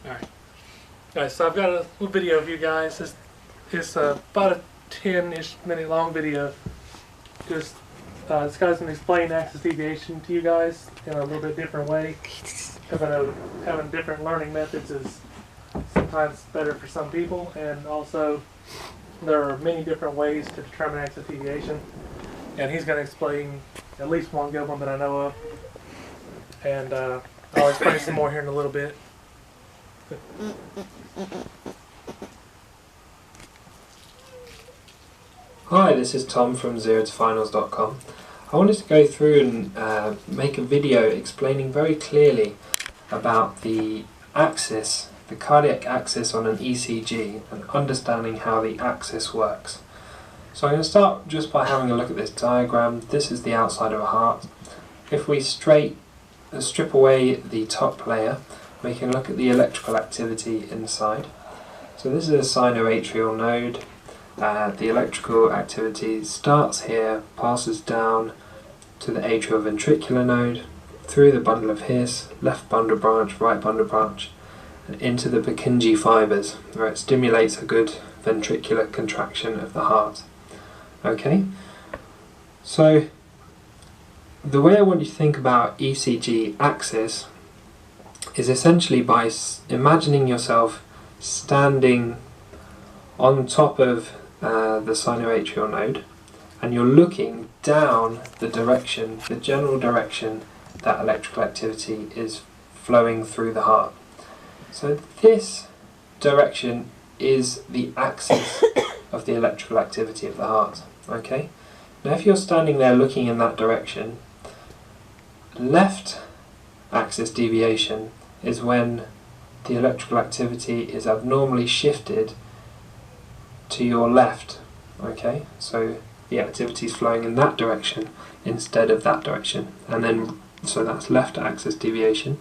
Alright. Alright, so I've got a little video of you guys. It's about a 10-ish minute long video. Just this guy's going to explain axis deviation to you guys in a little bit different way. Because I know having different learning methods is sometimes better for some people, and also there are many different ways to determine axis deviation. And he's going to explain at least one good one that I know of. And I'll explain some more here in a little bit. Hi, this is Tom from ZeroToFinals.com. I wanted to go through and make a video explaining very clearly about the axis, the cardiac axis on an ECG, and understanding how the axis works. So I'm going to start just by having a look at this diagram. This is the outside of a heart. If we strip away the top layer, we can look at the electrical activity inside. So this is a sinoatrial node. The electrical activity starts here, passes down to the atrioventricular node, through the bundle of His, left bundle branch, right bundle branch, and into the Purkinje fibers, where it stimulates a good ventricular contraction of the heart. Okay, so the way I want you to think about ECG axis is essentially by imagining yourself standing on top of the sinoatrial node, and you're looking down the direction, the general direction that electrical activity is flowing through the heart. So this direction is the axis of the electrical activity of the heart. Okay? Now if you're standing there looking in that direction, left axis deviation is when the electrical activity is abnormally shifted to your left. Okay, so the activity is flowing in that direction instead of that direction, and then so that's left axis deviation.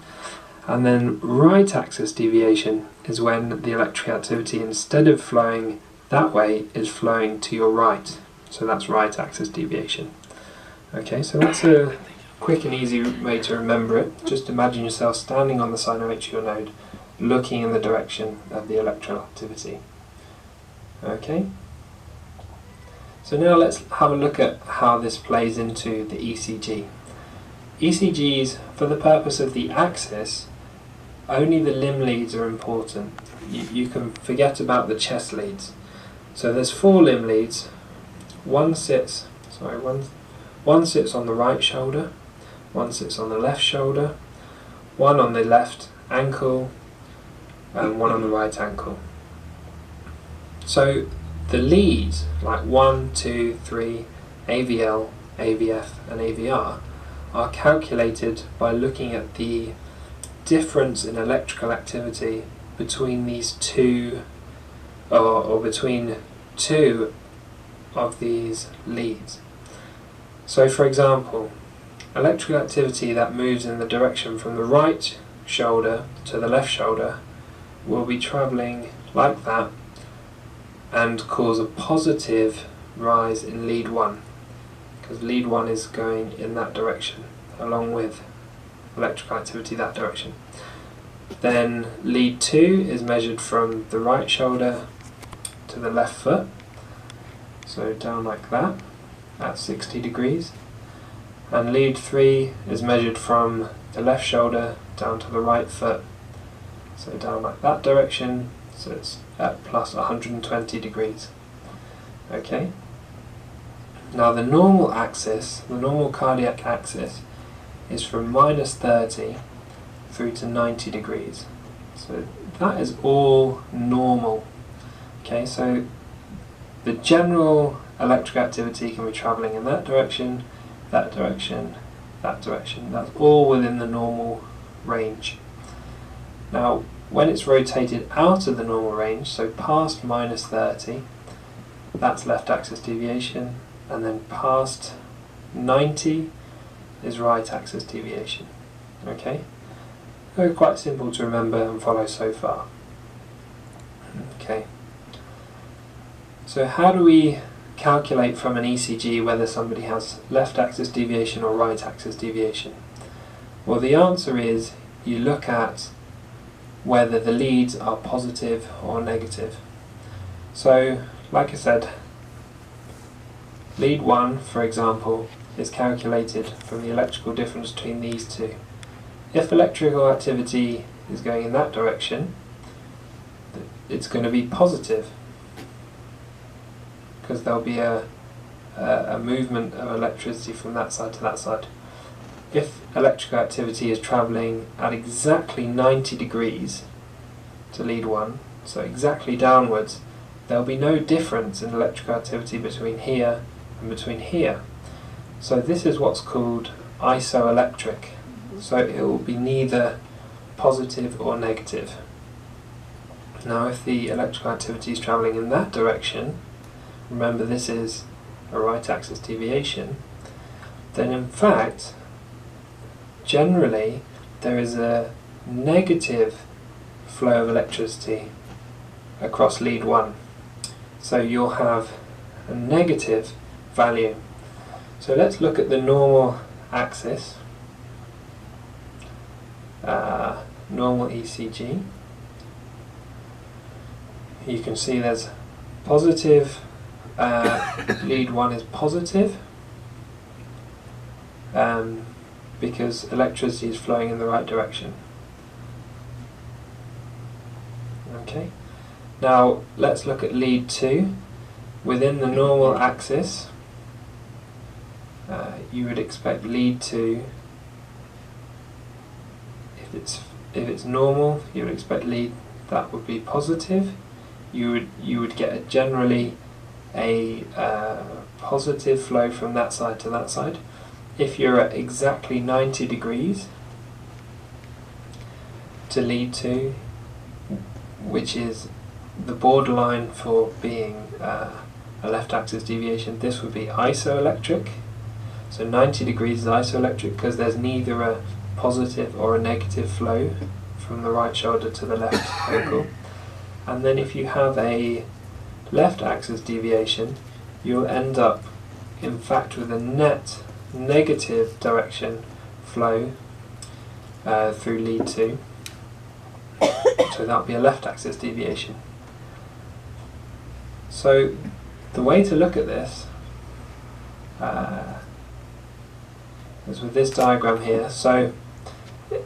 And then right axis deviation is when the electrical activity, instead of flowing that way, is flowing to your right. So that's right axis deviation. Okay, so that's a quick and easy way to remember it. Just imagine yourself standing on the sinoatrial node, looking in the direction of the electrical activity. Okay, so now let's have a look at how this plays into the ECG. ECGs, for the purpose of the axis, only the limb leads are important. You can forget about the chest leads. So there's 4 limb leads. One sits on the right shoulder, one sits on the left shoulder, one on the left ankle, and one on the right ankle. So the leads, like 1, 2, 3, AVL, AVF and AVR, are calculated by looking at the difference in electrical activity between these two, or between 2 of these leads. So for example, electrical activity that moves in the direction from the right shoulder to the left shoulder will be travelling like that and cause a positive rise in lead 1, because lead 1 is going in that direction along with electrical activity that direction. Then lead 2 is measured from the right shoulder to the left foot, so down like that at 60 degrees, and lead 3 is measured from the left shoulder down to the right foot, so down like that direction, so it's at plus 120 degrees. Okay. Now the normal axis, the normal cardiac axis, is from minus 30 through to 90 degrees. So that is all normal. Okay, so the general electric activity can be travelling in that direction, that direction, that direction. That's all within the normal range. Now when it's rotated out of the normal range, so past minus 30, that's left axis deviation, and then past 90 is right axis deviation. Okay? So quite simple to remember and follow so far. Okay. So how do we calculate from an ECG whether somebody has left axis deviation or right axis deviation? Well, the answer is you look at whether the leads are positive or negative. So, like I said, lead 1, for example, is calculated from the electrical difference between these two. If electrical activity is going in that direction, it's going to be positive, because there'll be a movement of electricity from that side to that side. If electrical activity is travelling at exactly 90 degrees to lead 1, so exactly downwards, there'll be no difference in electrical activity between here and between here. So this is what's called isoelectric. So it will be neither positive or negative. Now if the electrical activity is travelling in that direction, remember this is a right axis deviation, then in fact generally there is a negative flow of electricity across lead 1. So you'll have a negative value. So let's look at the normal axis, normal ECG. You can see there's positive, lead 1 is positive, because electricity is flowing in the right direction. Okay. Now let's look at lead 2. Within the normal axis, you would expect lead 2, if it's normal, you would expect lead that would be positive. You would get generally a positive flow from that side to that side. If you're at exactly 90 degrees to lead 2, which is the borderline for being a left axis deviation, this would be isoelectric. So 90 degrees is isoelectric because there's neither a positive or a negative flow from the right shoulder to the left ankle. And then if you have a left axis deviation, you'll end up in fact with a net negative direction flow through lead 2. So that'll be a left axis deviation. So the way to look at this is with this diagram here. So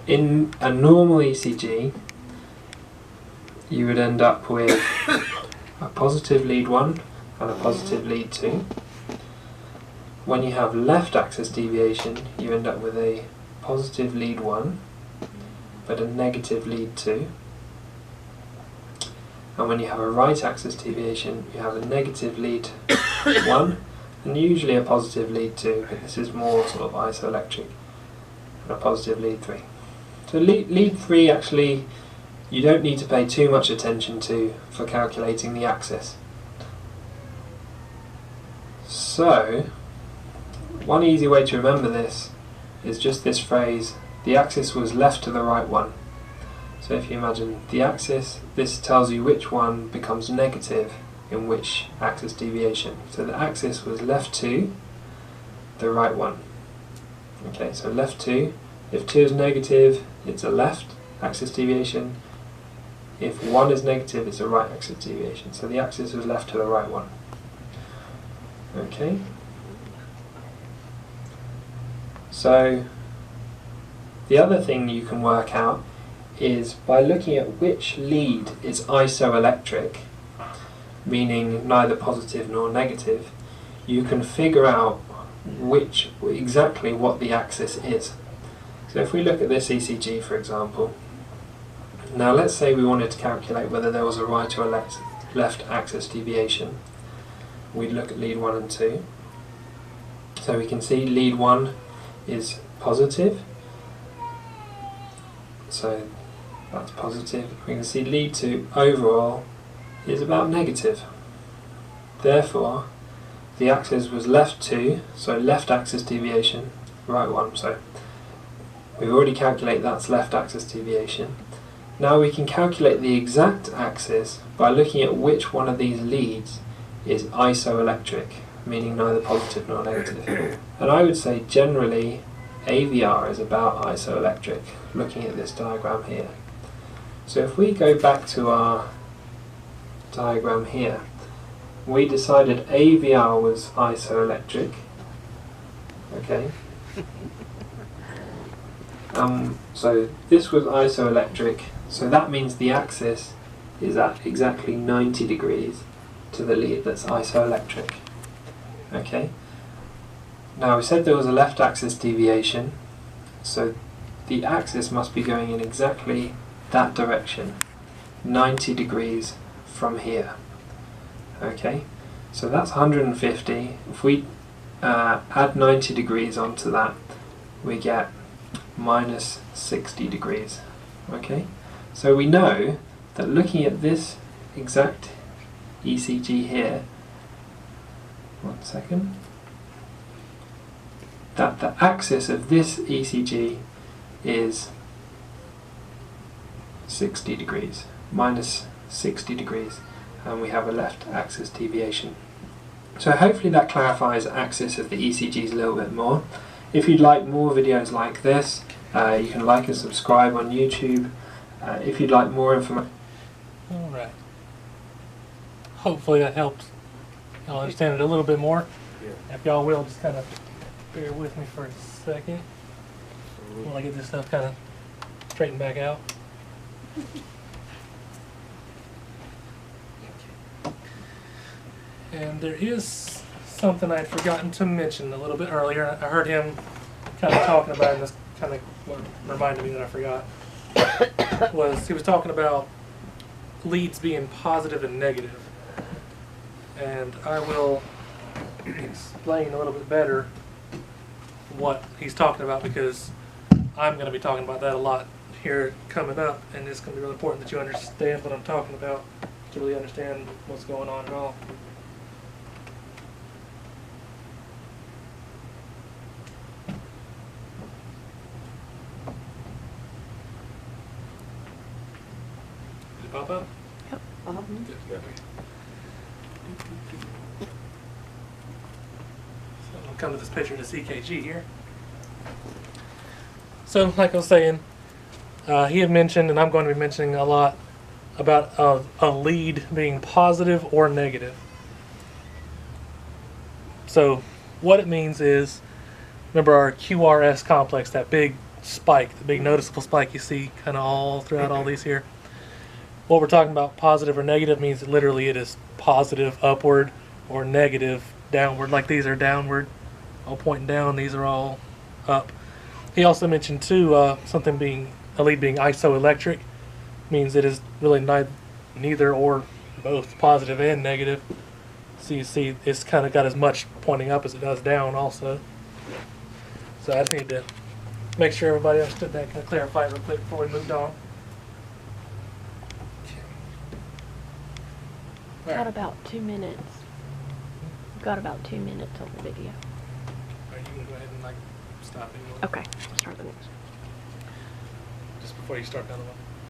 in a normal ECG, you would end up with a positive lead 1 and a positive lead 2. When you have left axis deviation, you end up with a positive lead 1 but a negative lead 2. And when you have a right axis deviation, you have a negative lead 1 and usually a positive lead 2, but this is more sort of isoelectric, and a positive lead 3. So lead 3 actually you don't need to pay too much attention to for calculating the axis. So one easy way to remember this is just this phrase, the axis was left to the right one. So if you imagine the axis, this tells you which one becomes negative in which axis deviation. So the axis was left to the right one. Okay, so left to, if 2 is negative, it's a left axis deviation. If 1 is negative, it's a right axis deviation. So the axis was left to the right one. Okay. So the other thing you can work out is by looking at which lead is isoelectric, meaning neither positive nor negative, you can figure out exactly what the axis is. So if we look at this ECG, for example, now let's say we wanted to calculate whether there was a right or a left axis deviation. We'd look at lead 1 and 2. So we can see lead 1 is positive, so that's positive. We can see lead 2 overall is about negative. Therefore, the axis was left 2, so left axis deviation, right 1. So we've already calculated that's left axis deviation. Now we can calculate the exact axis by looking at which one of these leads is isoelectric, meaning neither positive nor negative. And I would say generally AVR is about isoelectric, looking at this diagram here. So if we go back to our diagram here, we decided AVR was isoelectric. Okay. So this was isoelectric, so that means the axis is at exactly 90 degrees to the lead that's isoelectric. Okay. Now we said there was a left axis deviation, so the axis must be going in exactly that direction, 90 degrees from here. Okay, so that's 150. If we add 90 degrees onto that, we get minus 60 degrees. Okay, so we know that looking at this exact ECG here, one second, that the axis of this ECG is 60 degrees, minus 60 degrees, and we have a left axis deviation. So hopefully that clarifies the axis of the ECGs a little bit more. If you'd like more videos like this, you can like and subscribe on YouTube. If you'd like more information. Alright. Hopefully that helps y'all understand it a little bit more. Yeah. If y'all will, just kind of bear with me for a second while I get this stuff kind of straightened back out. And there is something I'd forgotten to mention a little bit earlier. I heard him kind of talking about it, and this kind of what reminded me that I forgot. He was talking about leads being positive and negative. And I will explain a little bit better what he's talking about, because I'm going to be talking about that a lot here coming up, and it's going to be really important that you understand what I'm talking about to really understand what's going on at all. Did it pop up? Yep. Good. Yeah. So we'll come to this picture of the CKG here. So, like I was saying, he had mentioned, and I'm going to be mentioning a lot, about a lead being positive or negative. So, what it means is, remember our QRS complex, that big spike, the big noticeable spike you see kind of all throughout all these here. What we're talking about, positive or negative, means that literally it is positive upward or negative downward. Like these are downward, all pointing down, these are all up. He also mentioned too, something being, a lead being isoelectric, means it is really neither or both positive and negative. So you see it's kind of got as much pointing up as it does down also. So I just need to make sure everybody understood that, kind of clarify it real quick before we moved on. Got about 2 minutes. Got about 2 minutes on the video. Alright, you can go ahead and like stop it. Okay, start the next. Just before you start another one.